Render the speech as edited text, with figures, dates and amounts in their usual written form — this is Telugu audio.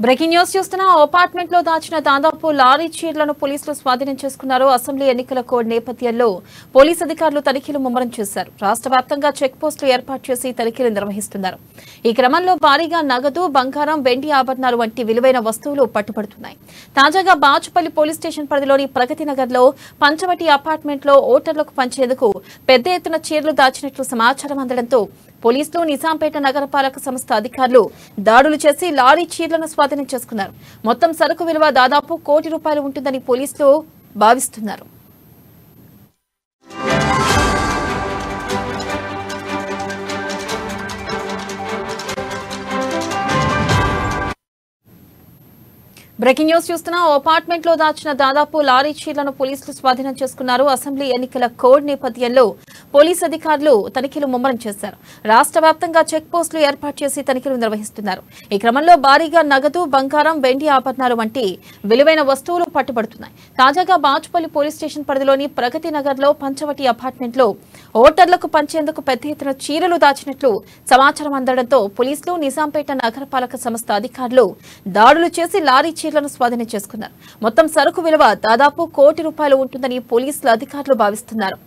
బ్రేకింగ్ న్యూస్ చూస్తున్న అపార్ట్మెంట్ లో దాచిన దాదాపు లారీ చీరలను పోలీసులు స్వాధీనం చేసుకున్నారు. అసెంబ్లీ ఎన్నికల కోడ్ నేపథ్యంలో పోలీసు అధికారులు తనిఖీలు ముమ్మరం చేశారు. రాష్ట్ర వ్యాప్తంగా చెక్ పోస్టులు ఏర్పాటు చేసి తనిఖీలు నిర్వహిస్తున్నారు. ఈ క్రమంలో భారీగా నగదు, బంగారం, వెండి ఆభరణాలు వంటి విలువైన వస్తువులు పట్టుబడుతున్నాయి. తాజాగా బాచుపల్లి పోలీస్ స్టేషన్ పరిధిలోని ప్రగతి నగర్ లో పంచవటి అపార్ట్మెంట్ లో ఓటర్లకు పంచేందుకు పెద్ద ఎత్తున చీరలు దాచినట్లు సమాచారం అందడంతో పోలీసులు నిజాంపేట నగరపాలక సంస్థ అధికారులు దాడులు చేసి లారీ చీరలను స్వాధీనం చేసుకున్నారు. మొత్తం సరుకు విలువ దాదాపు ₹1 కోటి ఉంటుందని పోలీసులు భావిస్తున్నారు. బ్రేకింగ్ న్యూస్ చూస్తున్న అపార్ట్మెంట్ లో దాచిన దాదాపు లారీ చీరలను పోలీసులు స్వాధీనం చేసుకున్నారు. అసెంబ్లీ ఎన్నికల కోడ్ నేపథ్యంలో పోలీసు అధికారులు తనిఖీలు ముమ్మరం చేశారు. రాష్ట్ర వ్యాప్తంగా చెక్ పోస్టులు ఏర్పాటు చేసి తనిఖీలు నిర్వహిస్తున్నారు. ఈ క్రమంలో భారీగా నగదు, బంగారం, వెండి ఆభరణాలు వంటి విలువైన వస్తువులు పట్టుబడుతున్నాయి. తాజాగా బాచుపల్లి పోలీస్ స్టేషన్ పరిధిలోని ప్రగతి నగర్ లో పంచవటి అపార్ట్మెంట్ లో ఓటర్లకు పంచేందుకు పెద్ద ఎత్తున చీరలు దాచినట్లు సమాచారం అందడంతో పోలీసులు నిజాంపేట నగరపాలక సంస్థ అధికారులు దాడులు చేసి లారీ చీరలను స్వాధీనం చేసుకున్నారు. మొత్తం సరుకు విలువ దాదాపు ₹1 కోటి ఉంటుందని పోలీసులు అధికారులు భావిస్తున్నారు.